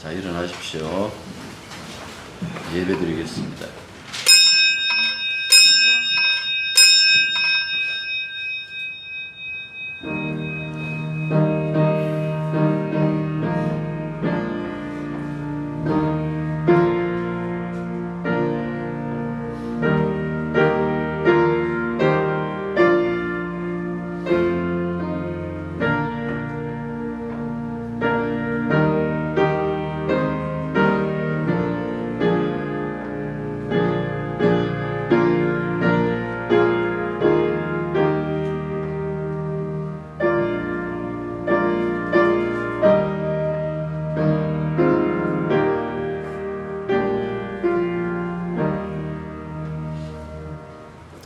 자, 일어나십시오. 예배 드리겠습니다.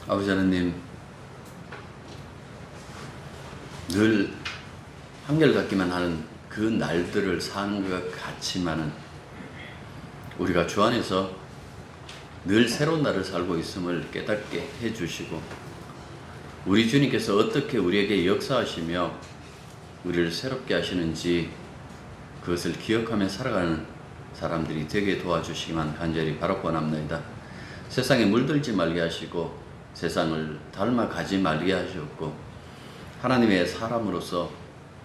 아버지 하나님, 늘 한결같기만 하는 그 날들을 사는 것 같지만은 우리가 주 안에서 늘 새로운 날을 살고 있음을 깨닫게 해주시고, 우리 주님께서 어떻게 우리에게 역사하시며 우리를 새롭게 하시는지 그것을 기억하며 살아가는 사람들이 되게 도와주시기만 간절히 바라고 원합니다. 세상에 물들지 말게 하시고 세상을 닮아가지 말게 하셨고, 하나님의 사람으로서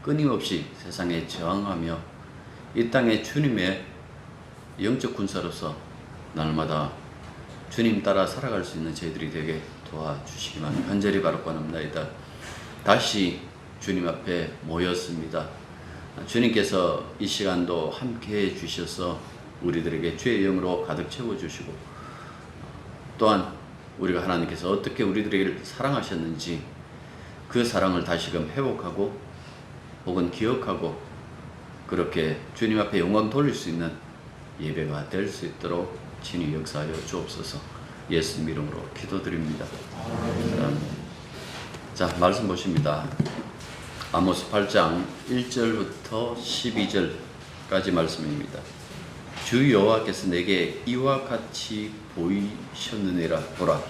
끊임없이 세상에 저항하며 이 땅에 주님의 영적 군사로서 날마다 주님 따라 살아갈 수 있는 저희들이 되게 도와주시기만 간절히 바라고 합니다. 다시 주님 앞에 모였습니다. 주님께서 이 시간도 함께 해 주셔서 우리들에게 주의 영으로 가득 채워주시고, 또한 우리가 하나님께서 어떻게 우리들에게 사랑하셨는지 그 사랑을 다시금 회복하고 혹은 기억하고 그렇게 주님 앞에 영광 돌릴 수 있는 예배가 될 수 있도록 친히 역사하여 주옵소서. 예수님 이름으로 기도드립니다. 자, 말씀 보십니다. 아모스 8장 1절부터 12절까지 말씀입니다. 주 여호와께서 내게 이와 같이 보이셨느니라. 보라,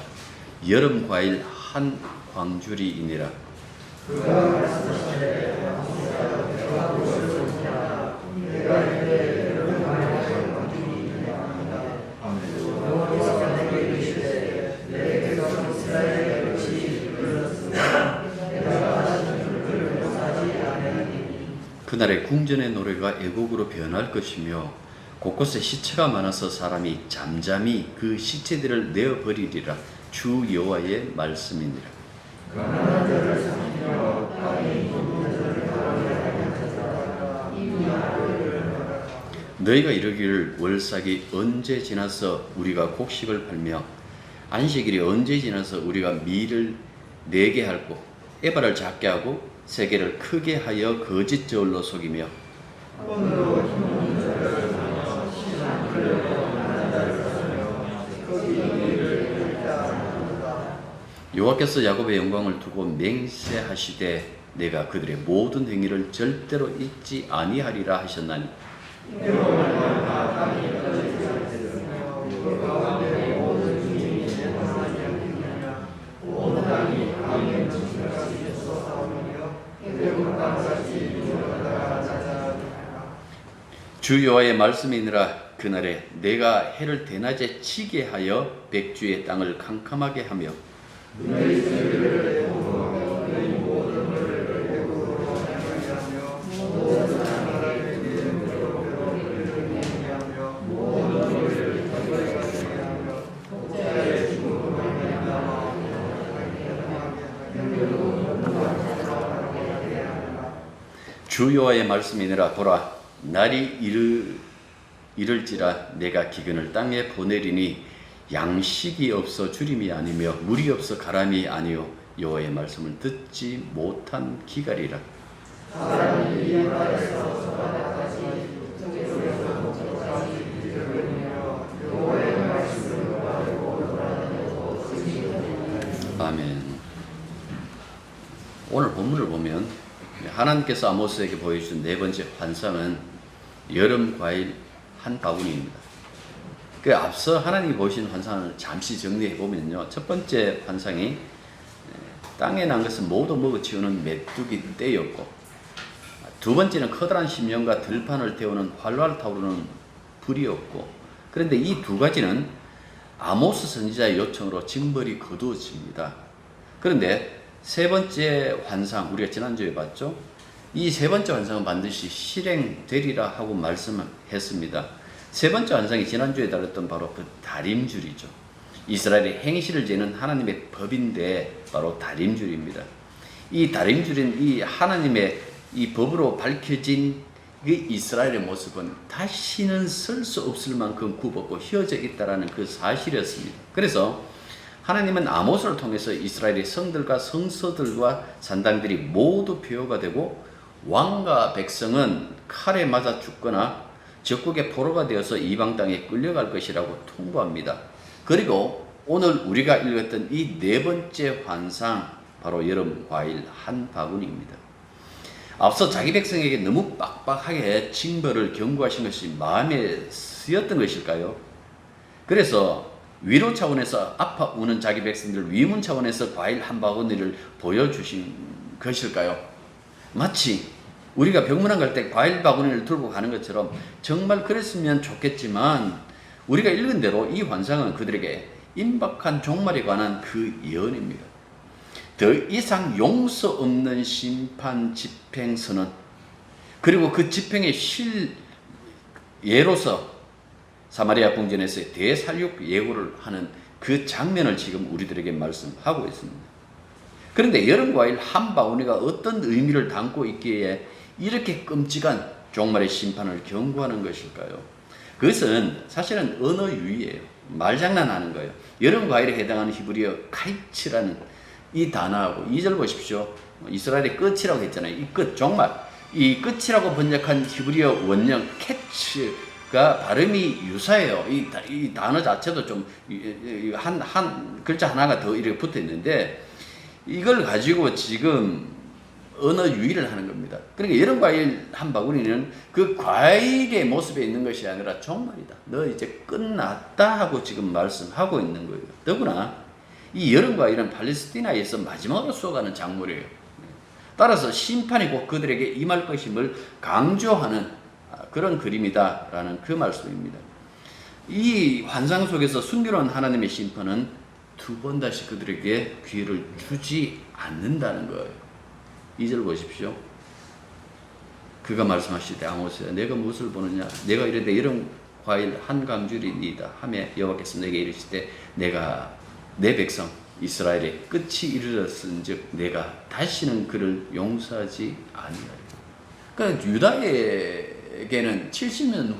여름 과일 한 광주리이니라. 그날의 궁전의 노래가 애곡으로 변할 것이며 곳곳에 시체가 많아서 사람이 잠잠히 그 시체들을 내어버리리라. 주 여호와의 말씀이니라. 너희가 이르기를 월삭이 언제 지나서 우리가 곡식을 팔며 안식일이 언제 지나서 우리가 밀을 내게 할고 에바를 작게 하고 세계를 크게 하여 거짓 저울로 속이며 여호와께서 야곱의 영광을 두고 맹세하시되 내가 그들의 모든 행위를 절대로 잊지 아니하리라 하셨나니, 주 여호와의 말씀이니라. 그날에 내가 해를 대낮에 치게 하여 백주의 땅을 캄캄하게 하며 주 여호와의 말씀이니라. 보라, 날이 이를지라 내가 기근을 땅에 보내리니 양식이 없어 주림이 아니며 물이 없어 가람이 아니요 여호와의 말씀을 듣지 못한 기갈이라. 아멘. 오늘 본문을 보면 하나님께서 아모스에게 보여준 네 번째 환상은 여름 과일 한 바구니입니다. 그 앞서 하나님이 보여준 환상을 잠시 정리해 보면요, 첫 번째 환상이 땅에 난 것은 모두 먹어치우는 메뚜기 떼였고, 두 번째는 커다란 심령과 들판을 태우는 활활 타오르는 불이었고, 그런데 이 두 가지는 아모스 선지자의 요청으로 징벌이 거두어집니다. 그런데 세 번째 환상, 우리가 지난주에 봤죠? 이 세 번째 환상은 반드시 실행되리라 하고 말씀했습니다. 세 번째 환상이 지난주에 다뤘던 바로 그 다림줄이죠. 이스라엘의 행실을 재는 하나님의 법인데 바로 다림줄입니다. 이 다림줄인 이 하나님의 이 법으로 밝혀진 그 이스라엘의 모습은 다시는 설 수 없을 만큼 굽었고 휘어져 있다라는 그 사실이었습니다. 그래서 하나님은 아모스를 통해서 이스라엘의 성들과 성서들과 산당들이 모두 폐허가 되고 왕과 백성은 칼에 맞아 죽거나 적국의 포로가 되어서 이방 땅에 끌려갈 것이라고 통보합니다. 그리고 오늘 우리가 읽었던 이 네 번째 환상, 바로 여름 과일 한 바구니입니다. 앞서 자기 백성에게 너무 빡빡하게 징벌을 경고하신 것이 마음에 쓰였던 것일까요? 그래서 위로 차원에서 아파 우는 자기 백성들, 위문 차원에서 과일 한 바구니를 보여주신 것일까요? 마치 우리가 병문안 갈 때 과일 바구니를 들고 가는 것처럼 정말 그랬으면 좋겠지만, 우리가 읽은 대로 이 환상은 그들에게 임박한 종말에 관한 그 예언입니다. 더 이상 용서 없는 심판 집행 선언, 그리고 그 집행의 실예로서 사마리아 궁전에서 대살육 예고를 하는 그 장면을 지금 우리들에게 말씀하고 있습니다. 그런데 여름 과일 한 바구니가 어떤 의미를 담고 있기에 이렇게 끔찍한 종말의 심판을 경고하는 것일까요? 그것은 사실은 언어 유희예요. 말장난하는 거예요. 여름 과일에 해당하는 히브리어 카이츠라는 이 단어하고 2절 보십시오. 이스라엘의 끝이라고 했잖아요. 이 끝, 종말. 이 끝이라고 번역한 히브리어 원형 캐츠가 발음이 유사해요. 이 단어 자체도 좀 한 글자 하나가 더 이렇게 붙어 있는데, 이걸 가지고 지금 언어 유희를 하는 겁니다. 그러니까 여름 과일 한 바구니는 그 과일의 모습에 있는 것이 아니라 종말이다. 너 이제 끝났다 하고 지금 말씀하고 있는 거예요. 더구나 이 여름 과일은 팔레스티나에서 마지막으로 쏘가는 작물이에요. 따라서 심판이 곧 그들에게 임할 것임을 강조하는 그런 그림이다라는 그 말씀입니다. 이 환상 속에서 순교로운 하나님의 심판은 두 번 다시 그들에게 기회를 주지 않는다는 거예요. 2절 보십시오. 그가 말씀하시되 아모스야, 내가 무엇을 보느냐? 내가 이르되 여름 과일 한 강줄이니이다 하며 여호와께서 내게 이르시되 내가 내 백성 이스라엘의 끝이 이르렀은즉 내가 다시는 그를 용서하지 아니하리라. 그러니까 유다에게는 70년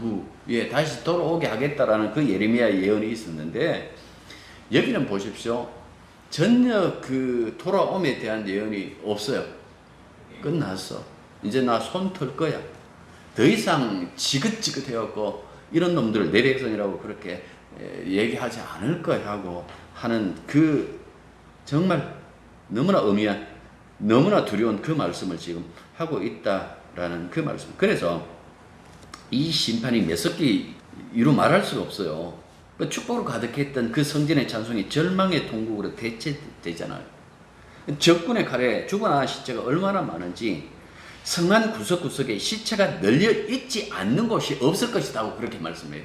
후에 다시 돌아오게 하겠다라는 그 예레미야 예언이 있었는데, 여기는 보십시오. 전혀 그 돌아옴에 대한 예언이 없어요. 끝났어. 이제 나 손 털 거야. 더 이상 지긋지긋해갖고 이런 놈들 내 백성이라고 그렇게 얘기하지 않을 거야 하고 하는 그 정말 너무나 엄미한, 너무나 두려운 그 말씀을 지금 하고 있다라는 그 말씀. 그래서 이 심판이 매섭게 이루 말할 수가 없어요. 축복으로 가득했던 그 성전의 찬송이 절망의 통곡으로 대체되잖아요. 적군의 칼에 죽어나간 시체가 얼마나 많은지, 성안 구석구석에 시체가 널려 있지 않는 곳이 없을 것이다 고 그렇게 말씀해요.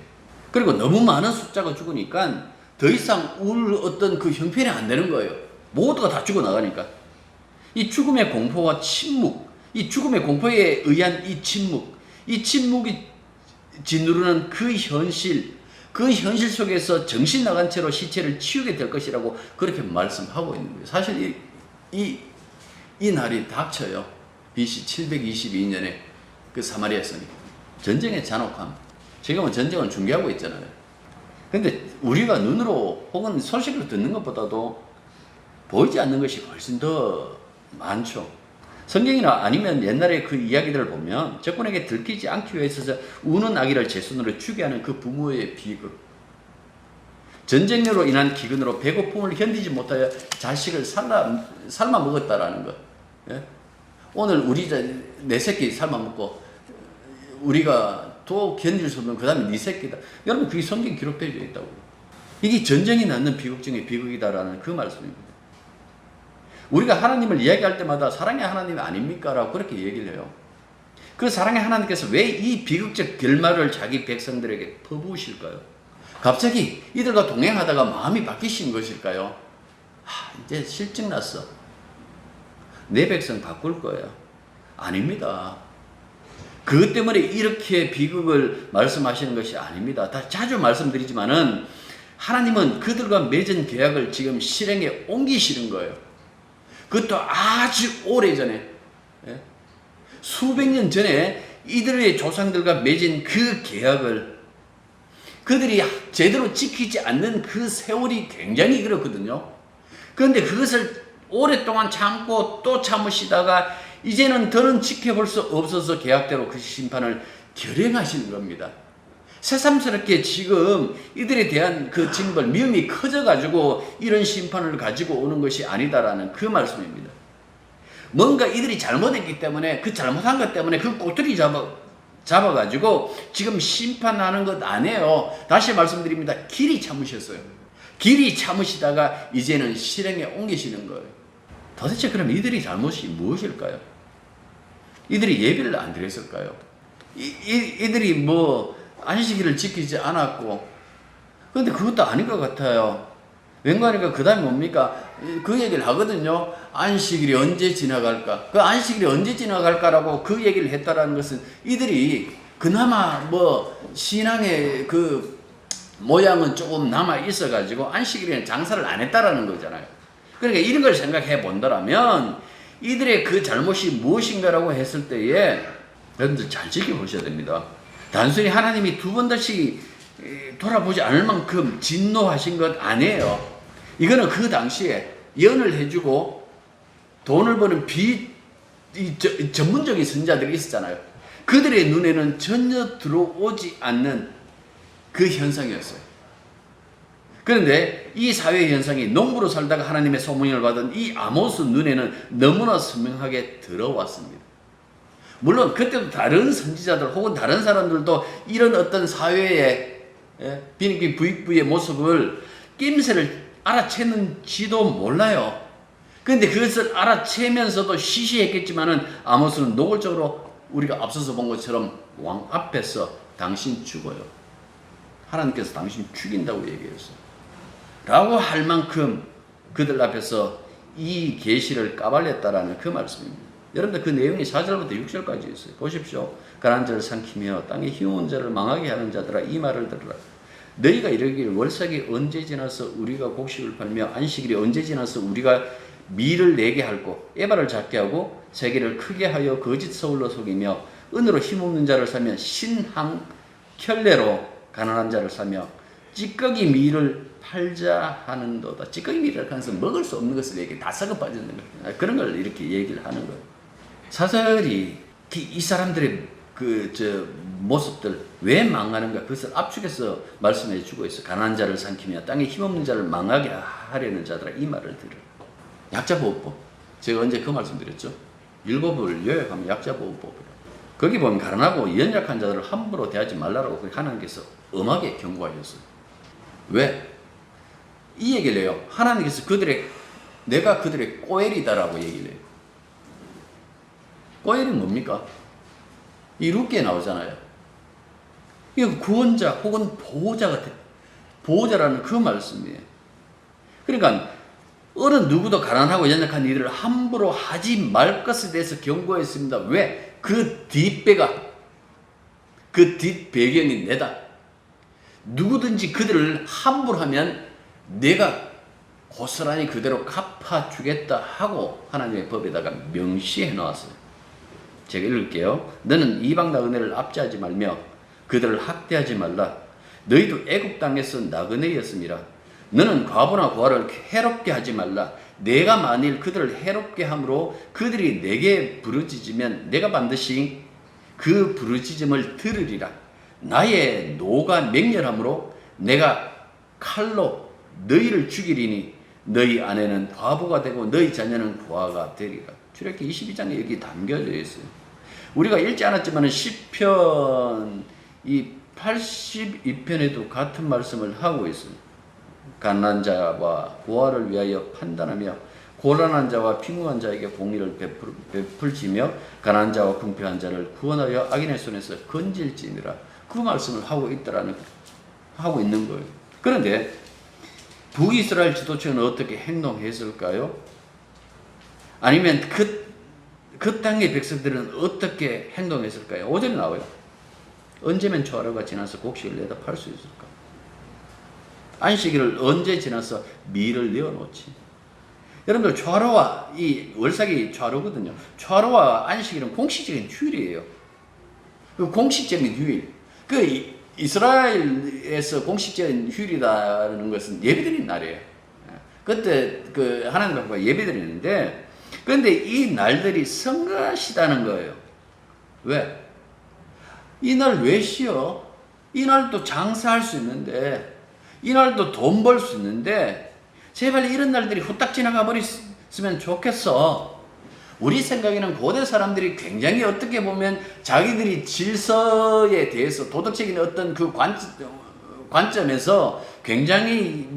그리고 너무 많은 숫자가 죽으니까 더 이상 울 어떤 그 형편이 안 되는 거예요. 모두가 다 죽어나가니까. 이 죽음의 공포와 침묵, 이 죽음의 공포에 의한 이 침묵이 짓누르는 그 현실 속에서 정신 나간 채로 시체를 치우게 될 것이라고 그렇게 말씀하고 있는 거예요. 사실 이 날이 닥쳐요. BC 722년에 그 사마리아 성이 전쟁의 잔혹함. 지금은 전쟁을 중계하고 있잖아요. 근데 우리가 눈으로 혹은 소식을 듣는 것보다도 보이지 않는 것이 훨씬 더 많죠. 성경이나 아니면 옛날에 그 이야기들을 보면 적군에게 들키지 않기 위해서 우는 아기를 제 손으로 죽게 하는 그 부모의 비극, 전쟁으로 인한 기근으로 배고픔을 견디지 못하여 자식을 삶아 먹었다라는 것. 예? 오늘 우리 내 새끼 삶아 먹고 우리가 또 견딜 수 없는 그 다음에 네 새끼다. 여러분, 그게 성경에 기록되어 있다고. 이게 전쟁이 낳는 비극 중에 비극이다라는 그 말씀입니다. 우리가 하나님을 이야기할 때마다 사랑의 하나님이 아닙니까? 라고 그렇게 얘기를 해요. 그 사랑의 하나님께서 왜 이 비극적 결말을 자기 백성들에게 퍼부으실까요? 갑자기 이들과 동행하다가 마음이 바뀌신 것일까요? 이제 실증 났어. 내 백성 바꿀 거야. 아닙니다. 그것 때문에 이렇게 비극을 말씀하시는 것이 아닙니다. 다 자주 말씀드리지만은 하나님은 그들과 맺은 계약을 지금 실행에 옮기시는 거예요. 그것도 아주 오래전에, 수백 년 전에 이들의 조상들과 맺은 그 계약을 그들이 제대로 지키지 않는 그 세월이 굉장히 길었거든요. 그런데 그것을 오랫동안 참고 또 참으시다가 이제는 더는 지켜볼 수 없어서 계약대로 그 심판을 결행하시는 겁니다. 새삼스럽게 지금 이들에 대한 그 징벌, 미움이 커져가지고 이런 심판을 가지고 오는 것이 아니다라는 그 말씀입니다. 뭔가 이들이 잘못했기 때문에 그 잘못한 것 때문에 그 꼬투리 잡아가지고 지금 심판하는 것 아니에요. 다시 말씀드립니다. 길이 참으셨어요. 길이 참으시다가 이제는 실행에 옮기시는 거예요. 도대체 그럼 이들이 잘못이 무엇일까요? 이들이 예배를 안 드렸을까요? 이들이 뭐 안식일을 지키지 않았고, 그런데 그것도 아닌 것 같아요. 왠가니까 그 다음에 뭡니까? 그 얘기를 하거든요. 안식일이 언제 지나갈까? 그 안식일이 언제 지나갈까라고 그 얘기를 했다라는 것은 이들이 그나마 뭐 신앙의 그 모양은 조금 남아 있어가지고 안식일에는 장사를 안 했다라는 거잖아요. 그러니까 이런 걸 생각해 본다라면 이들의 그 잘못이 무엇인가라고 했을 때에 여러분들 잘 지켜보셔야 됩니다. 단순히 하나님이 두 번 다시 돌아보지 않을 만큼 진노하신 것 아니에요. 이거는 그 당시에 연을 해주고 돈을 버는 전문적인 선자들이 있었잖아요. 그들의 눈에는 전혀 들어오지 않는 그 현상이었어요. 그런데 이 사회 현상이 농부로 살다가 하나님의 소문을 받은 이 아모스 눈에는 너무나 선명하게 들어왔습니다. 물론 그때도 다른 선지자들 혹은 다른 사람들도 이런 어떤 사회의 비닉비 부익부의 모습을 낌새를 알아챘는지도 몰라요. 그런데 그것을 알아채면서도 시시했겠지만은 아모스는 노골적으로 우리가 앞서서 본 것처럼 왕 앞에서 당신 죽어요. 하나님께서 당신 죽인다고 얘기했어요. 라고 할 만큼 그들 앞에서 이 계시를 까발렸다라는 그 말씀입니다. 여러분들 그 내용이 4절부터 6절까지 있어요. 보십시오. 가난한 자를 삼키며 땅에 힘없는 자를 망하게 하는 자들아 이 말을 들으라. 너희가 이르기를 월삭이 언제 지나서 우리가 곡식을 팔며 안식일이 언제 지나서 우리가 밀을 내게 할고 에바를 작게 하고 세계를 크게 하여 거짓 서울로 속이며 은으로 힘없는 자를 사며 신항 켤레로 가난한 자를 사며 찌꺼기 밀을 팔자 하는도다. 찌꺼기 밀이라고 하면서 먹을 수 없는 것을 얘기 다 썩어 빠지는 거예요. 그런 걸 이렇게 얘기를 하는 거예요. 사절이 이 사람들의 모습들 왜 망하는가 그것을 압축해서 말씀해 주고 있어요. 가난한 자를 삼키며 땅에 힘없는 자를 망하게 하려는 자들아 이 말을 들으라. 약자보호법. 제가 언제 그 말씀 드렸죠. 율법을 요약하면 약자보호법이라. 거기 보면 가난하고 연약한 자들을 함부로 대하지 말라고 하나님께서 엄하게 경고하셨어요. 왜? 이 얘기를 해요. 하나님께서 내가 그들의 꼬엘이다라고 얘기를 해요. 꼬엘이 뭡니까? 이 룻기에 나오잖아요. 이건 구원자 혹은 보호자 같아. 보호자라는 그 말씀이에요. 그러니까 어느 누구도 가난하고 연약한 이들을 함부로 하지 말 것에 대해서 경고했습니다. 왜? 그 뒷배경이 내다. 누구든지 그들을 함부로 하면 내가 고스란히 그대로 갚아주겠다 하고 하나님의 법에다가 명시해 놓았어요. 제가 읽을게요. 너는 이방 나그네를 압제하지 말며 그들을 학대하지 말라. 너희도 애굽 땅에서 나그네였음이라. 너는 과부나 고아를 해롭게 하지 말라. 내가 만일 그들을 해롭게 함으로 그들이 내게 부르짖으면 내가 반드시 그 부르짖음을 들으리라. 나의 노가 맹렬함으로 내가 칼로 너희를 죽이리니 너희 아내는 과부가 되고 너희 자녀는 고아가 되리라. 출애굽기 22장에 여기 담겨져 있어요. 우리가 읽지 않았지만 시편 이 82편에도 같은 말씀을 하고 있어요. 가난한 자와 고아를 위하여 판단하며 고난한 자와 빈궁한 자에게 공의를 베풀지며 가난한 자와 궁핍한 자를 구원하여 악인의 손에서 건질지니라. 그 말씀을 하고 있는 거예요. 그런데 북이스라엘 지도층은 어떻게 행동했을까요? 아니면 그 땅의 백성들은 어떻게 행동했을까요? 5절에 나와요. 언제면 초하루가 지나서 곡식을 내다 팔 수 있을까? 안식일을 언제 지나서 밀을 내어놓지? 여러분들 초하루와 이 월삭이 초하루거든요. 초하루와 안식일은 공식적인 휴일이에요. 그 공식적인 휴일. 그 이스라엘에서 공식적인 휴일이라는 것은 예배드리는 날이에요. 그때 그 하나님 앞에 예배드리는데, 그런데 이 날들이 성가시다는 거예요. 왜? 이 날 왜 쉬어? 이 날도 장사할 수 있는데, 이 날도 돈 벌 수 있는데, 제발 이런 날들이 후딱 지나가 버렸으면 좋겠어. 우리 생각에는 고대 사람들이 굉장히 어떻게 보면 자기들이 질서에 대해서 도덕적인 어떤 그 관점에서 굉장히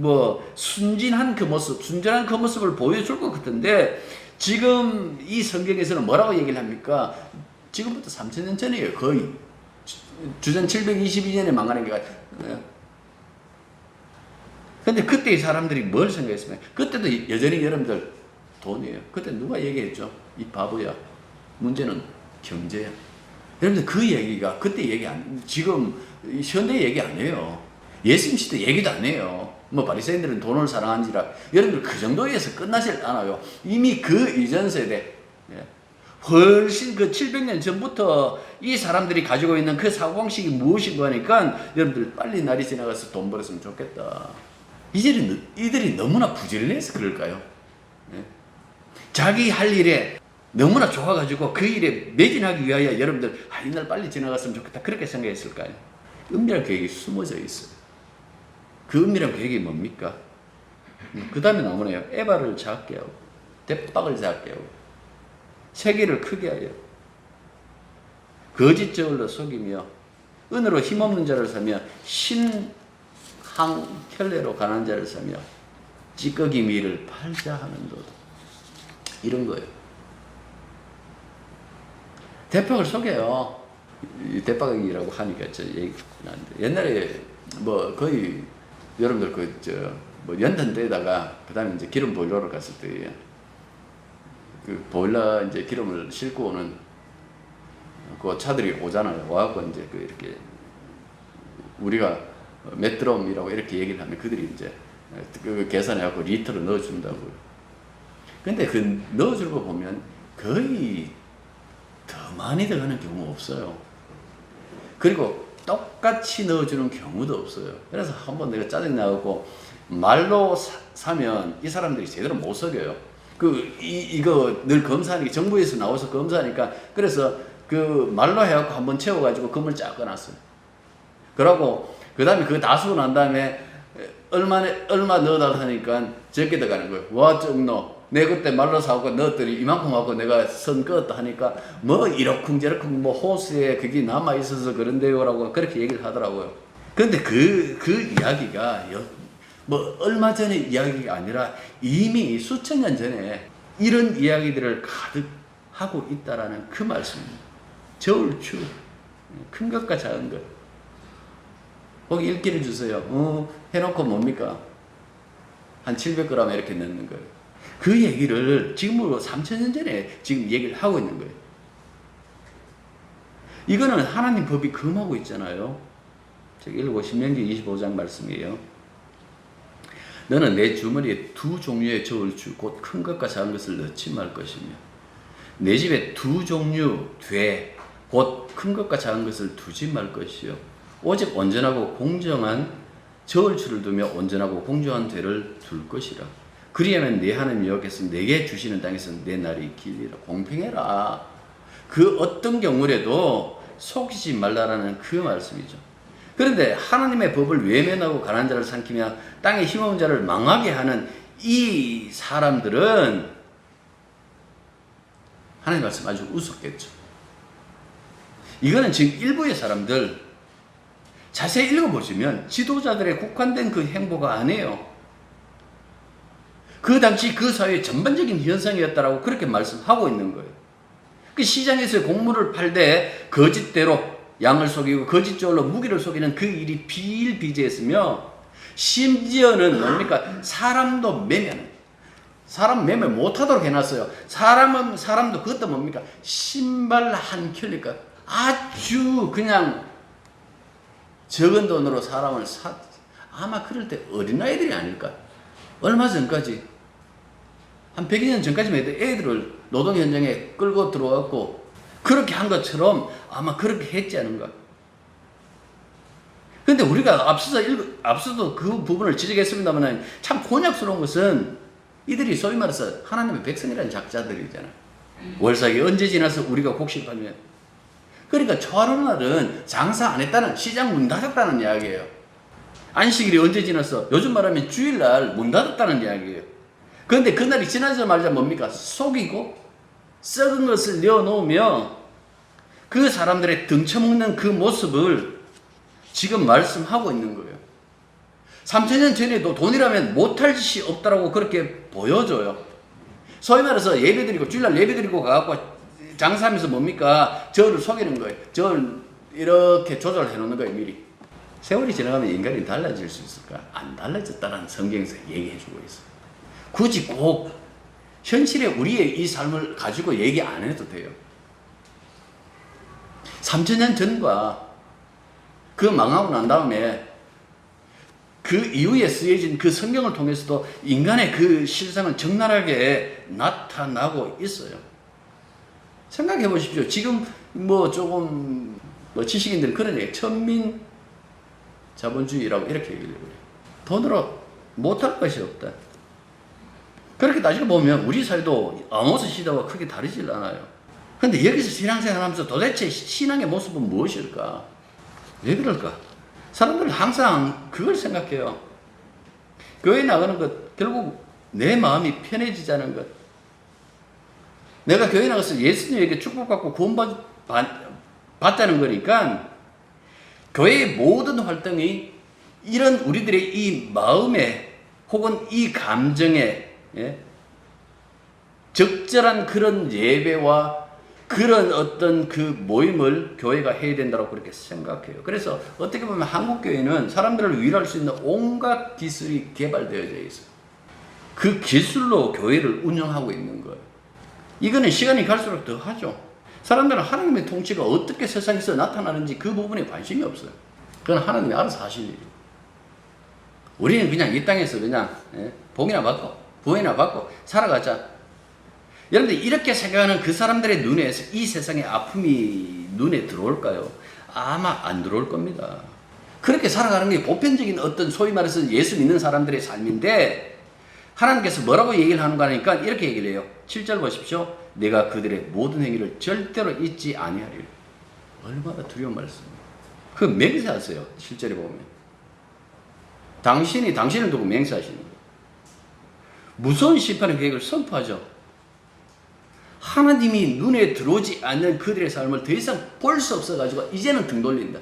순진한 그 모습, 순전한 그 모습을 보여줄 것 같은데, 지금 이 성경에서는 뭐라고 얘기를 합니까? 지금부터 3000년 전이에요. 거의. 주전 722년에 망하는 게 근데 그때 이 사람들이 뭘 생각했으면, 그때도 여전히 여러분들 돈이에요. 그때 누가 얘기했죠? 이 바보야. 문제는 경제야. 여러분들 그 얘기가 그때 얘기 지금 현대 얘기 아니에요. 예수님 시대 얘기도 안 해요. 바리새인들은 돈을 사랑한지라. 여러분들 그 정도에서 끝나질 않아요. 이미 그 이전 세대, 훨씬 그 700년 전부터 이 사람들이 가지고 있는 그 사고방식이 무엇인가 하니까 여러분들 빨리 날이 지나가서 돈 벌었으면 좋겠다. 이들이 너무나 부지런해서 그럴까요? 자기 할 일에 너무나 좋아가지고 그 일에 매진하기 위하여 여러분들 이날 빨리 지나갔으면 좋겠다 그렇게 생각했을까요? 은밀한 계획이 숨어져 있어요. 그 은밀한 계획이 뭡니까? 그 다음에 나오네요. 에바를 작게 하고 대박을 작게 하고 세계를 크게 하여 거짓 저울로 속이며 은으로 힘없는 자를 사며 항혈례로 가난한 자를 사며 찌꺼기 밀을 팔자 하는도다. 이런 거예요. 대박을 속여요. 대박이라고 하니까 저 얘기 나는데, 옛날에 거의 여러분들 연탄 때에다가 그다음에 이제 기름 보일러를 갔을 때 그 보일러 이제 기름을 싣고 오는 그 차들이 오잖아요. 와갖고 이제 이렇게 우리가 몇 드럼이라고 이렇게 얘기를 하면 그들이 이제 그 계산해갖고 리터로 넣어준다고요. 근데 그 넣어주는 거 보면 거의 더 많이 들어가는 경우 없어요. 그리고 똑같이 넣어주는 경우도 없어요. 그래서 한번 내가 짜증나고 말로 사면 이 사람들이 제대로 못 속여요. 이거 늘 검사하니까, 정부에서 나와서 검사하니까, 그래서 그 말로 해갖고 한번 채워가지고 금을 쫙 꺼놨어요. 그러고 그 다음에 그거 다 쓰고 난 다음에 얼마 넣어달라 하니까 적게 들어가는 거예요. 와, 좀 넣어. 내가 그때 말로 사고 넣었더니 이만큼 하고 내가 선 그었다 하니까 이러쿵저러쿵 호스에 그게 남아있어서 그런데요라고 그렇게 얘기를 하더라고요. 그런데 그 이야기가 얼마 전의 이야기가 아니라 이미 수천 년 전에 이런 이야기들을 가득 하고 있다라는 그 말씀입니다. 저울추, 큰 것과 작은 것. 거기 읽기를 주세요. 해놓고 뭡니까? 한 700g 이렇게 넣는 거예요. 그 얘기를 지금으로 3000년 전에 지금 얘기를 하고 있는 거예요. 이거는 하나님 법이 금하고 있잖아요. 제가 읽고 신명기 25장 말씀이에요. 너는 내 주머니에 두 종류의 저울추 곧 큰 것과 작은 것을 넣지 말 것이며 내 집에 두 종류 돼 곧 큰 것과 작은 것을 두지 말 것이요 오직 온전하고 공정한 저울추를 두며 온전하고 공정한 되를 둘 것이라. 그리하면 네 하나님 여호와께서 내게 주시는 땅에서 내 날이 길리라. 공평해라. 그 어떤 경우라도 속이지 말라라는 그 말씀이죠. 그런데 하나님의 법을 외면하고 가난한 자를 삼키며 땅에 힘없는 자를 망하게 하는 이 사람들은 하나님 말씀 아주 우습겠죠. 이거는 지금 일부의 사람들 자세히 읽어보시면 지도자들의 국한된 그 행보가 아니에요. 그 당시 그 사회의 전반적인 현상이었다라고 그렇게 말씀하고 있는 거예요. 그 시장에서 곡물을 팔 때 거짓대로 양을 속이고 거짓줄로 무기를 속이는 그 일이 비일비재했으며, 심지어는 뭡니까? 사람도 매매하는, 사람 매매 못하도록 해놨어요. 사람도 그것도 뭡니까? 신발 한 켤레가 아주 그냥 적은 돈으로 사람을 아마 그럴 때 어린아이들이 아닐까? 얼마 전까지, 한 100여 년 전까지만 해도 애들을 노동 현장에 끌고 들어왔고 그렇게 한 것처럼 아마 그렇게 했지 않은가? 근데 우리가 앞서도 그 부분을 지적했습니다만, 참 곤욕스러운 것은 이들이 소위 말해서 하나님의 백성이라는 작자들이잖아. 월삭이 언제 지나서 우리가 곡식하면, 그러니까 초하루 날은 장사 안 했다는, 시장 문 닫았다는 이야기예요. 안식일이 언제 지나서, 요즘 말하면 주일날 문 닫았다는 이야기예요. 그런데 그날이 지나자마자 뭡니까? 속이고 썩은 것을 내어놓으며 그 사람들의 등쳐먹는 그 모습을 지금 말씀하고 있는 거예요. 3000년 전에도 돈이라면 못할 짓이 없다라고 그렇게 보여줘요. 소위 말해서 예배드리고, 주일날 예배드리고 가갖고 장사하면서 뭡니까? 저를 속이는 거예요. 저를 이렇게 조절해 놓는 거예요, 미리. 세월이 지나가면 인간이 달라질 수 있을까? 안 달라졌다는 성경에서 얘기해 주고 있어요. 굳이 꼭 현실에 우리의 이 삶을 가지고 얘기 안 해도 돼요. 3000년 전과 그 망하고 난 다음에 그 이후에 쓰여진 그 성경을 통해서도 인간의 그 실상은 적나라하게 나타나고 있어요. 생각해 보십시오. 지금 조금 지식인들은 그런 얘기, 천민 자본주의라고 이렇게 얘기를 해요. 돈으로 못할 것이 없다. 그렇게 따지고 보면 우리 사회도 아모스 시대와 크게 다르질 않아요. 그런데 여기서 신앙생활 하면서 도대체 신앙의 모습은 무엇일까? 왜 그럴까? 사람들은 항상 그걸 생각해요. 교회 나가는 것, 결국 내 마음이 편해지자는 것. 내가 교회 나가서 예수님에게 축복받고 구원받자는 거니까 교회의 모든 활동이 이런 우리들의 이 마음에 혹은 이 감정에 적절한 그런 예배와 그런 어떤 그 모임을 교회가 해야 된다고 그렇게 생각해요. 그래서 어떻게 보면 한국교회는 사람들을 위로할 수 있는 온갖 기술이 개발되어져 있어요. 그 기술로 교회를 운영하고 있는 거예요. 이거는 시간이 갈수록 더 하죠. 사람들은 하나님의 통치가 어떻게 세상에서 나타나는지 그 부분에 관심이 없어요. 그건 하나님이 알아서 하실 일이에요. 우리는 그냥 이 땅에서 그냥 복이나 받고 부이나 받고 살아가자. 여러분들 이렇게 생각하는 그 사람들의 눈에서 이 세상의 아픔이 눈에 들어올까요? 아마 안 들어올 겁니다. 그렇게 살아가는 게 보편적인 어떤 소위 말해서 예수 믿는 사람들의 삶인데, 하나님께서 뭐라고 얘기를 하는가 하니까 이렇게 얘기를 해요. 7절 보십시오. 내가 그들의 모든 행위를 절대로 잊지 아니하리라. 얼마나 두려운 말씀이에요. 그 맹세하세요. 7절에 보면. 당신이 당신을 두고 맹세하시는 거예요. 무서운 심판의 계획을 선포하죠. 하나님이 눈에 들어오지 않는 그들의 삶을 더 이상 볼 수 없어가지고 이제는 등 돌린다.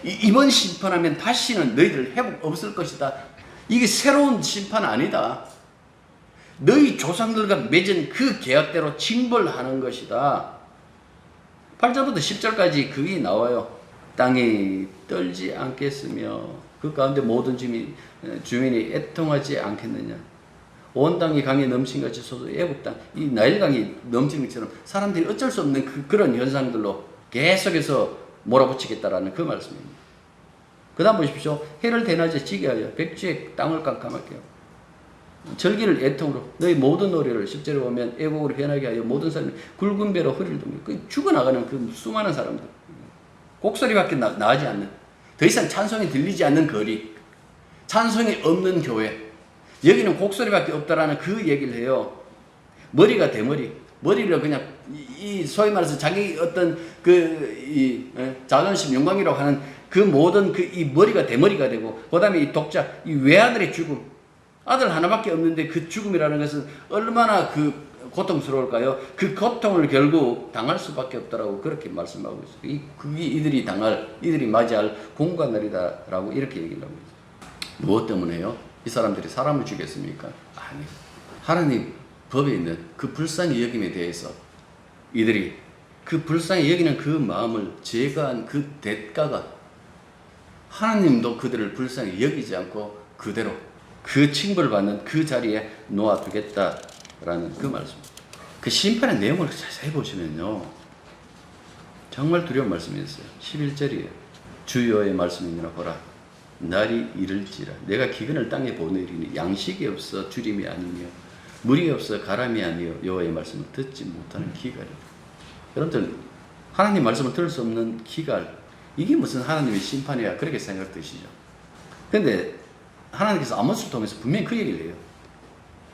이번 심판하면 다시는 너희들 회복 없을 것이다. 이게 새로운 심판 아니다. 너희 조상들과 맺은 그 계약대로 징벌하는 것이다. 8절부터 10절까지 그게 나와요. 땅이 떨지 않겠으며 그 가운데 모든 주민이 애통하지 않겠느냐. 온 땅이 강에 넘친같이 솟아 애국 땅, 이 나일강이 넘치는 것처럼 사람들이 어쩔 수 없는 그런 현상들로 계속해서 몰아붙이겠다라는 그 말씀입니다. 그 다음 보십시오. 해를 대낮에 지게 하여 백주에 땅을 깜깜하게 하고 절기를 애통으로 너희 모든 노래를 10절에 보면 애곡으로 변하게 하여 모든 사람이 굵은 배로 허리를 동여 죽어나가는 그 수많은 사람들, 곡소리밖에 나지 않는, 더 이상 찬송이 들리지 않는 거리, 찬송이 없는 교회, 여기는 곡소리밖에 없다라는 그 얘기를 해요. 머리가 대머리, 머리를 그냥 소위 말해서 자기 어떤 자존심 영광이라고 하는 그 모든 이 머리가 대머리가 되고, 그 다음에 이 독자, 이 외아들의 죽음, 아들 하나밖에 없는데 그 죽음이라는 것은 얼마나 그 고통스러울까요? 그 고통을 결국 당할 수밖에 없다라고 그렇게 말씀하고 있어요. 그게 이들이 맞이할 공관날이다라고 이렇게 얘기를 하고 있어요. 무엇 때문에요? 이 사람들이 사람을 죽였습니까? 아니. 하나님 법에 있는 그 불쌍히 여김에 대해서 이들이 그 불쌍히 여기는 그 마음을 제거한 그 대가가 하나님도 그들을 불쌍히 여기지 않고 그대로 그 징벌받는 그 자리에 놓아두겠다라는 그 말씀. 그 심판의 내용을 자세히 보시면요. 정말 두려운 말씀이었어요. 11절이에요. 주여의 말씀이니라 보라. 날이 이를지라. 내가 기근을 땅에 보내리니 양식이 없어 주림이 아니며 물이 없어 가람이 아니요 여호와의 말씀을 듣지 못하는 기갈이라. 여러분들 하나님 말씀을 들을 수 없는 기갈, 이게 무슨 하나님의 심판이야 그렇게 생각되시죠. 그런데 하나님께서 아모스를 통해서 분명히 그 얘기를 해요.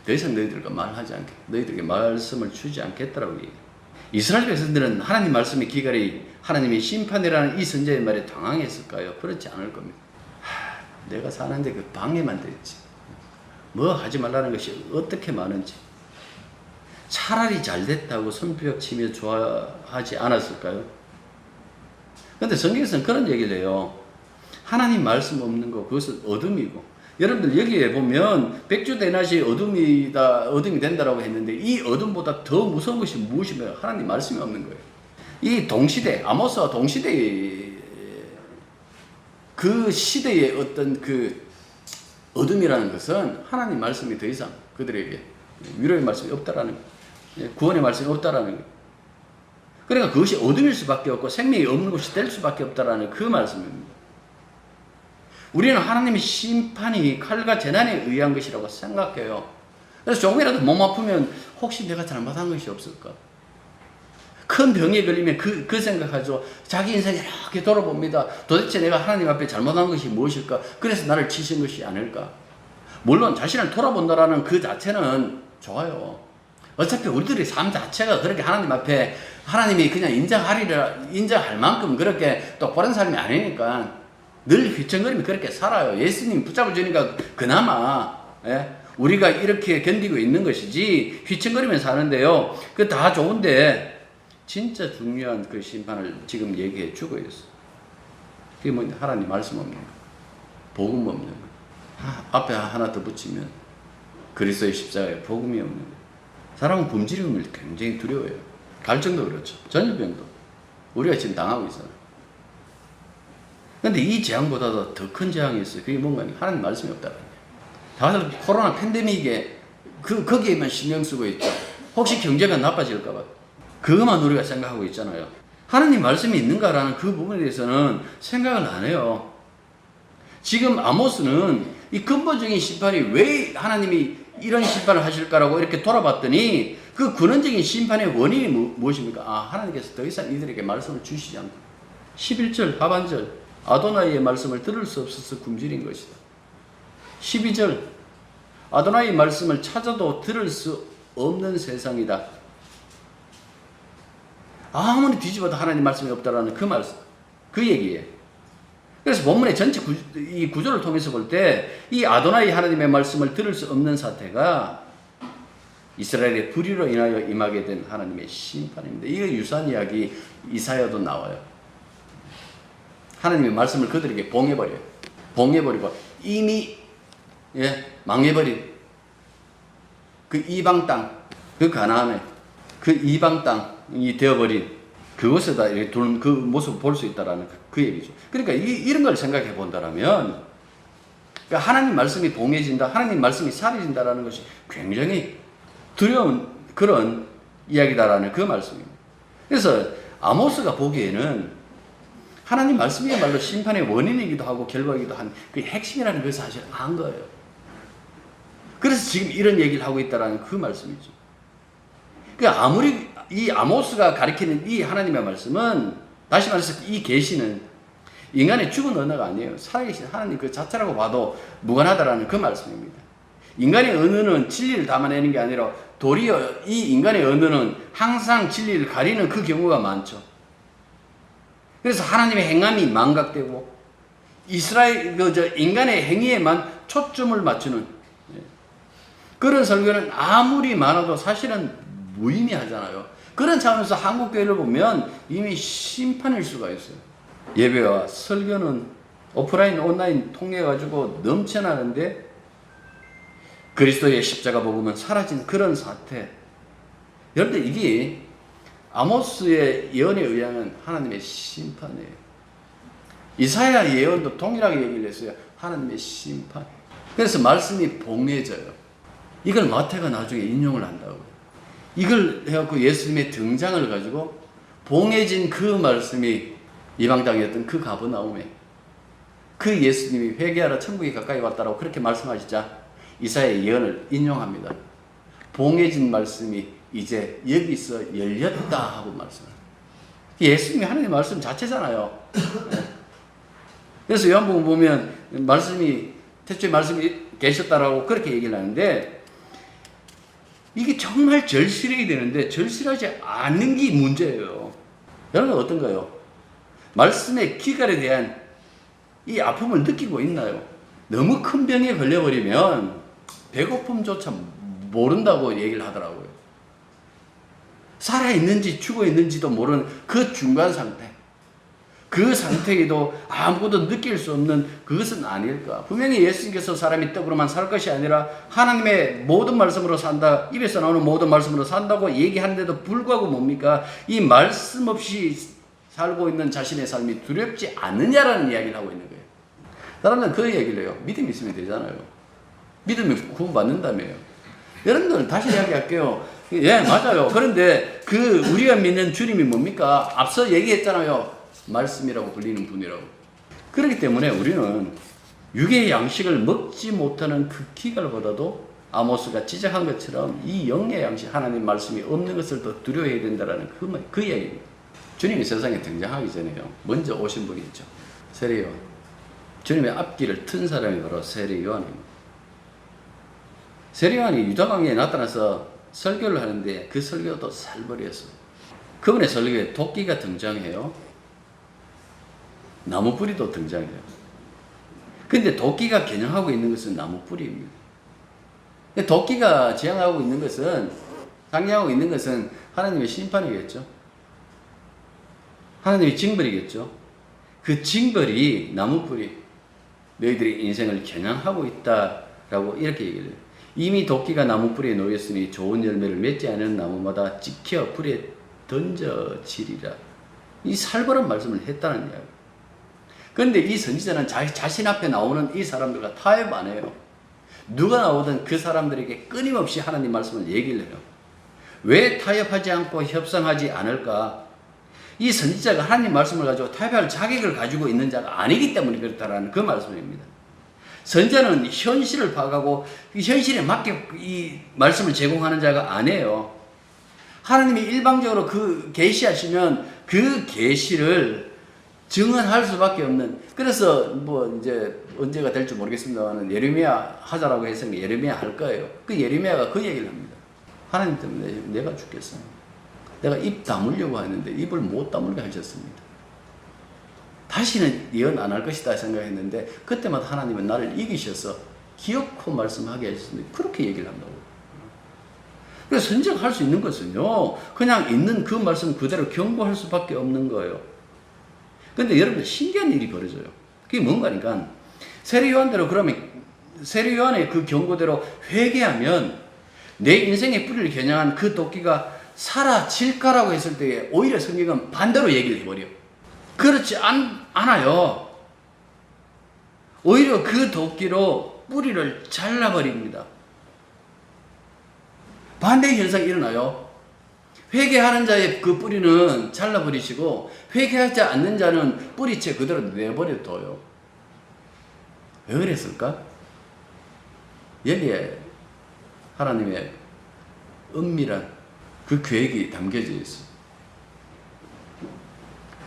더 이상 너희들과 말하지 않게, 너희들에게 말씀을 주지 않겠다라고 얘기해요. 이스라엘 백성들은 하나님 말씀의 기갈이 하나님의 심판이라는 이 선지자의 말에 당황했을까요? 그렇지 않을 겁니다. 내가 사는데 그 방해만 됐지. 뭐 하지 말라는 것이 어떻게 많은지. 차라리 잘 됐다고 손뼉 치며 좋아하지 않았을까요? 근데 성경에서는 그런 얘기를 해요. 하나님 말씀 없는 거, 그것은 어둠이고. 여러분들 여기에 보면 백주대낮이 어둠이 된다라고 했는데 이 어둠보다 더 무서운 것이 무엇이며 하나님 말씀이 없는 거예요. 이 동시대, 아모스와 동시대의 그 시대의 어떤 그 어둠이라는 것은 하나님 말씀이 더 이상 그들에게 위로의 말씀이 없다라는 거예요. 구원의 말씀이 없다라는 거예요. 그러니까 그것이 어둠일 수밖에 없고 생명이 없는 것이 될 수밖에 없다라는 그 말씀입니다. 우리는 하나님의 심판이 칼과 재난에 의한 것이라고 생각해요. 그래서 조금이라도 몸 아프면 혹시 내가 잘못한 것이 없을까? 큰 병에 걸리면 그 생각하죠. 자기 인생 이렇게 돌아봅니다. 도대체 내가 하나님 앞에 잘못한 것이 무엇일까? 그래서 나를 치신 것이 아닐까? 물론 자신을 돌아본다라는 그 자체는 좋아요. 어차피 우리들의 삶 자체가 그렇게 하나님 앞에 하나님이 그냥 인정할 만큼 그렇게 똑바른 삶이 아니니까 늘 휘청거리며 그렇게 살아요. 예수님 붙잡아 주니까 그나마 우리가 이렇게 견디고 있는 것이지 휘청거리며 사는데요. 그 다 좋은데 진짜 중요한 그 심판을 지금 얘기해 주고 있어. 그게 뭐냐? 하나님 말씀 없는 거, 복음 없는 거. 앞에 하나 더 붙이면 그리스도의 십자가에 복음이 없는 거. 사람은 굶주림을 굉장히 두려워해요. 갈증도 그렇죠. 전염병도 우리가 지금 당하고 있어요. 근데 이 재앙보다도 더 큰 재앙이 있어요. 그게 뭔가 하나님 말씀이 없다는 거예요. 다들 코로나 팬데믹에 거기에만 신경 쓰고 있죠. 혹시 경제가 나빠질까 봐. 그것만 우리가 생각하고 있잖아요. 하나님 말씀이 있는가라는 그 부분에 대해서는 생각을 안 해요. 지금 아모스는 이 근본적인 심판이 왜 하나님이 이런 심판을 하실까라고 이렇게 돌아봤더니 그 근원적인 심판의 원인이 무엇입니까? 하나님께서 더 이상 이들에게 말씀을 주시지 않고 11절 하반절 아도나이의 말씀을 들을 수 없어서 굶주린 것이다. 12절 아도나이의 말씀을 찾아도 들을 수 없는 세상이다. 아무리 뒤집어도 하나님 말씀이 없다라는 그 말씀, 그 얘기예요. 그래서 본문의 전체 이 구조를 통해서 볼 때 이 아도나이 하나님의 말씀을 들을 수 없는 사태가 이스라엘의 불의로 인하여 임하게 된 하나님의 심판입니다. 이거 유사한 이야기 이사야도 나와요. 하나님의 말씀을 그들에게 봉해버려요. 봉해버리고 이미 망해버린 그 이방 땅, 그 가나안의 그 이방 땅이 되어버린 그곳에다 이렇게 두는 그 모습을 볼 수 있다라는 그 얘기죠. 그러니까 이런 걸 생각해 본다라면 그러니까 하나님 말씀이 봉해진다, 하나님 말씀이 사라진다라는 것이 굉장히 두려운 그런 이야기다라는 그 말씀입니다. 그래서 아모스가 보기에는 하나님 말씀이야말로 심판의 원인이기도 하고 결과이기도 한 그 핵심이라는 것을 사실 안 거예요. 그래서 지금 이런 얘기를 하고 있다라는 그 말씀이죠. 그러니까 아무리 이 아모스가 가리키는 이 하나님의 말씀은 다시 말해서 이 계시는 인간의 죽은 언어가 아니에요. 살아계신 하나님 그 자체라고 봐도 무관하다라는 그 말씀입니다. 인간의 언어는 진리를 담아내는 게 아니라 도리어 이 인간의 언어는 항상 진리를 가리는 그 경우가 많죠. 그래서 하나님의 행함이 망각되고 인간의 행위에만 초점을 맞추는 그런 설교는 아무리 많아도 사실은 무의미하잖아요. 그런 차원에서 한국교회를 보면 이미 심판일 수가 있어요. 예배와 설교는 오프라인, 온라인 통해 가지고 넘쳐나는데 그리스도의 십자가 복음은 사라진 그런 사태. 여러분들 이게 아모스의 예언에 의하면 하나님의 심판이에요. 이사야 예언도 동일하게 얘기를 했어요. 하나님의 심판. 그래서 말씀이 봉해져요. 이걸 마태가 나중에 인용을 한다고요. 이걸 해갖고 예수님의 등장을 가지고 봉해진 그 말씀이 이방 땅이었던 그 가버나움에 그 예수님이 회개하라 천국이 가까이 왔다라고 그렇게 말씀하시자 이사야의 예언을 인용합니다. 봉해진 말씀이 이제 여기서 열렸다 하고 말씀을. 예수님이 하나님의 말씀 자체잖아요. 그래서 요한복음 보면 말씀이 태초에 말씀이 계셨다라고 그렇게 얘기를 하는데 이게 정말 절실해야 되는데 절실하지 않는 게 문제예요. 여러분 어떤가요? 말씀의 기갈에 대한 이 아픔을 느끼고 있나요? 너무 큰 병에 걸려버리면 배고픔조차 모른다고 얘기를 하더라고요. 살아있는지 죽어있는지도 모르는 그 중간 상태. 그 상태에도 아무것도 느낄 수 없는 그것은 아닐까. 분명히 예수님께서 사람이 떡으로만 살 것이 아니라 하나님의 모든 말씀으로 산다. 입에서 나오는 모든 말씀으로 산다고 얘기하는데도 불구하고 뭡니까? 이 말씀 없이 살고 있는 자신의 삶이 두렵지 않느냐라는 이야기를 하고 있는 거예요. 사람들은 그 얘기를 해요. 믿음이 있으면 되잖아요. 믿음이 구원받는다며요. 여러분들 다시 이야기할게요. 예, 맞아요. 그런데 그 우리가 믿는 주님이 뭡니까? 앞서 얘기했잖아요. 말씀이라고 불리는 분이라고. 그렇기 때문에 우리는 육의 양식을 먹지 못하는 그 기갈보다도 아모스가 지적한 것처럼 이 영의 양식, 하나님 말씀이 없는 것을 더 두려워해야 된다는 그 이야기입니다. 주님이 세상에 등장하기 전에요. 먼저 오신 분이 있죠. 세례요한. 주님의 앞길을 튼 사람이 바로 세례요한입니다. 세례요한이 유다강에 나타나서 설교를 하는데 그 설교도 살벌이었어요. 그분의 설교에 도끼가 등장해요. 나무 뿌리도 등장해요. 근데 도끼가 겨냥하고 있는 것은 나무 뿌리입니다. 도끼가 지향하고 있는 것은, 상징하고 있는 것은 하나님의 심판이겠죠. 하나님의 징벌이겠죠. 그 징벌이 나무 뿌리, 너희들의 인생을 겨냥하고 있다라고 이렇게 얘기를 해요. 이미 도끼가 나무 뿌리에 놓였으니 좋은 열매를 맺지 않은 나무마다 찍혀 불에 던져지리라. 이 살벌한 말씀을 했다는 이야기. 그런데 이 선지자는 자신 앞에 나오는 이 사람들과 타협 안 해요. 누가 나오든 그 사람들에게 끊임없이 하나님 말씀을 얘기를 해요. 왜 타협하지 않고 협상하지 않을까? 이 선지자가 하나님 말씀을 가지고 타협할 자격을 가지고 있는 자가 아니기 때문에 그렇다라는 그 말씀입니다. 선지자는 현실을 파악하고 현실에 맞게 이 말씀을 제공하는 자가 아니에요. 하나님이 일방적으로 그 계시하시면 그 계시를 증언할 수밖에 없는. 그래서 뭐 이제 언제가 될지 모르겠습니다만 예레미야 하자라고 했으면 예레미야 할 거예요. 그 예레미야가 그 얘기를 합니다. 하나님 때문에 내가 죽겠어요. 내가 입 다물려고 했는데 입을 못 다물게 하셨습니다. 다시는 예언 안 할 것이다 생각했는데 그때마다 하나님은 나를 이기셔서 기어코 말씀하게 하셨습니다. 그렇게 얘기를 한다고. 그래서 선지자가 할 수 있는 것은요, 그냥 있는 그 말씀 그대로 경고할 수밖에 없는 거예요. 근데 여러분들 신기한 일이 벌어져요. 그게 뭔가니까 세례요한대로, 그러면 세례요한의 그 경고대로 회개하면 내 인생의 뿌리를 겨냥한 그 도끼가 사라질까라고 했을 때에 오히려 성경은 반대로 얘기를 해버려. 그렇지 않아요. 오히려 그 도끼로 뿌리를 잘라버립니다. 반대 현상이 일어나요. 회개하는 자의 그 뿌리는 잘라버리시고 회개하지 않는 자는 뿌리채 그대로 내버려둬요. 왜 그랬을까? 여기에 하나님의 은밀한 그 계획이 담겨져 있어요.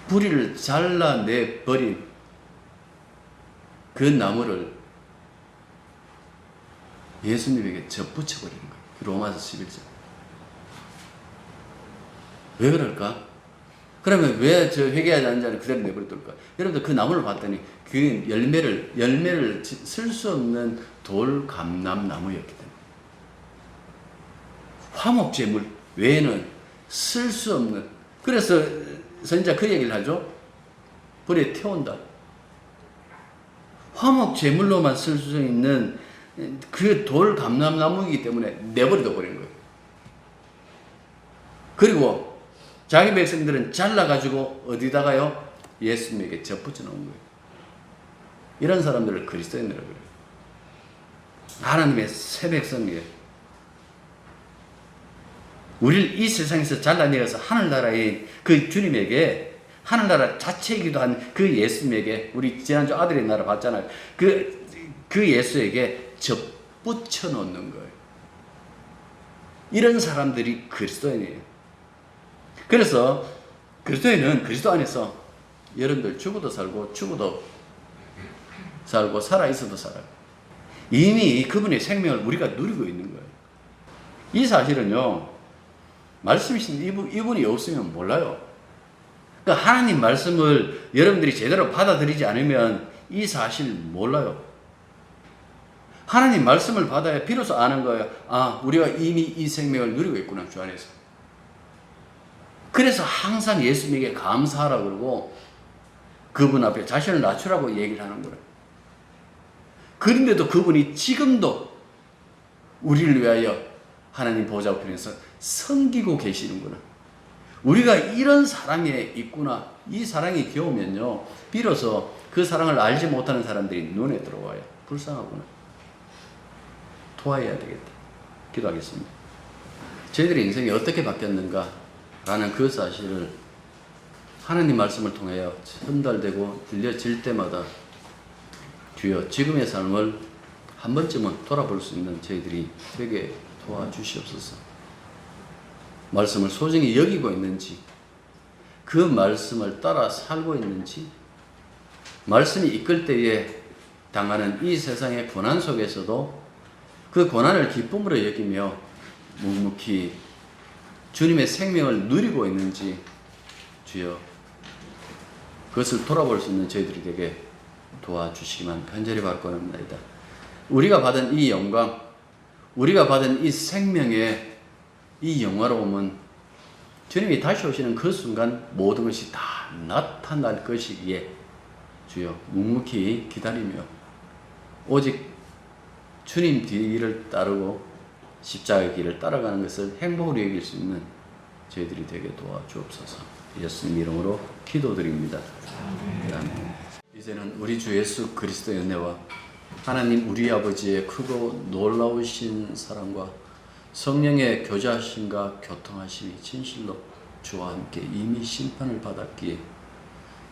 뿌리를 잘라내버린 그 나무를 예수님에게 접붙여버리는 거예요. 로마서 11장. 왜 그럴까? 그러면 왜 저 회개하지 않는 자는 그대로 내버려둘까? 여러분들 그 나무를 봤더니 그 열매를 쓸 수 없는 돌감람나무였기 때문에. 화목제물 외에는 쓸 수 없는. 그래서 선지자 그 얘기를 하죠. 불에 태운다. 화목제물로만 쓸 수 있는 그 돌 감람나무이기 때문에 내버려 버린 거예요. 그리고 자기 백성들은 잘라가지고 어디다가요? 예수님에게 접붙여 놓은 거예요. 이런 사람들을 그리스도인이라고 그래요. 하나님의 새 백성이에요. 우리를 이 세상에서 잘라내어서 하늘나라의 그 주님에게, 하늘나라 자체이기도 한 그 예수님에게, 우리 지난주 아들의 나라 봤잖아요. 그 예수에게 접붙여 놓는 거예요. 이런 사람들이 그리스도인이에요. 그래서 그리스도인은 그리스도 안에서 여러분들 죽어도 살고 죽어도 살고 살아있어도 살아요. 이미 그분의 생명을 우리가 누리고 있는 거예요. 이 사실은요, 말씀이신 이분이 없으면 몰라요. 그러니까 하나님 말씀을 여러분들이 제대로 받아들이지 않으면 이 사실 몰라요. 하나님 말씀을 받아야 비로소 아는 거예요. 아, 우리가 이미 이 생명을 누리고 있구나, 주 안에서. 그래서 항상 예수님에게 감사하라고 그러고 그분 앞에 자신을 낮추라고 얘기를 하는 거예요. 그런데도 그분이 지금도 우리를 위하여 하나님 보좌 우편에서 섬기고 계시는구나. 우리가 이런 사랑에 있구나. 이 사랑이 겨우면요, 비로소 그 사랑을 알지 못하는 사람들이 눈에 들어와요. 불쌍하구나. 도와야 되겠다. 기도하겠습니다. 저희들의 인생이 어떻게 바뀌었는가 라는 그 사실을 하나님 말씀을 통하여 전달되고 들려질 때마다 주여 지금의 삶을 한 번쯤은 돌아볼 수 있는 저희들이 되게 도와주시옵소서. 말씀을 소중히 여기고 있는지, 그 말씀을 따라 살고 있는지, 말씀이 이끌 때에 당하는 이 세상의 고난 속에서도 그 고난을 기쁨으로 여기며 묵묵히 주님의 생명을 누리고 있는지 주여 그것을 돌아볼 수 있는 저희들이 되게 도와주시기만 간절히 바라옵나이다. 우리가 받은 이 영광, 우리가 받은 이 생명의 이 영화로움은 주님이 다시 오시는 그 순간 모든 것이 다 나타날 것이기에 주여 묵묵히 기다리며 오직 주님 뒤를 따르고 십자가의 길을 따라가는 것을 행복으로 여길 수 있는 저희들이 되게 도와주옵소서. 예수님 이름으로 기도드립니다. 아멘. 이제는 우리 주 예수 그리스도의 은혜와 하나님 우리 아버지의 크고 놀라우신 사랑과 성령의 교제하심과 교통하심이 진실로 주와 함께 이미 심판을 받았기에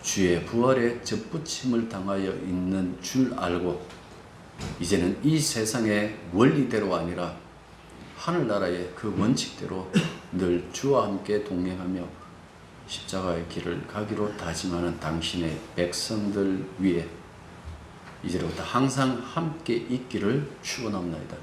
주의 부활에 접붙임을 당하여 있는 줄 알고 이제는 이 세상의 원리대로 아니라 하늘나라의 그 원칙대로 늘 주와 함께 동행하며 십자가의 길을 가기로 다짐하는 당신의 백성들 위에 이제부터 항상 함께 있기를 축원합니다.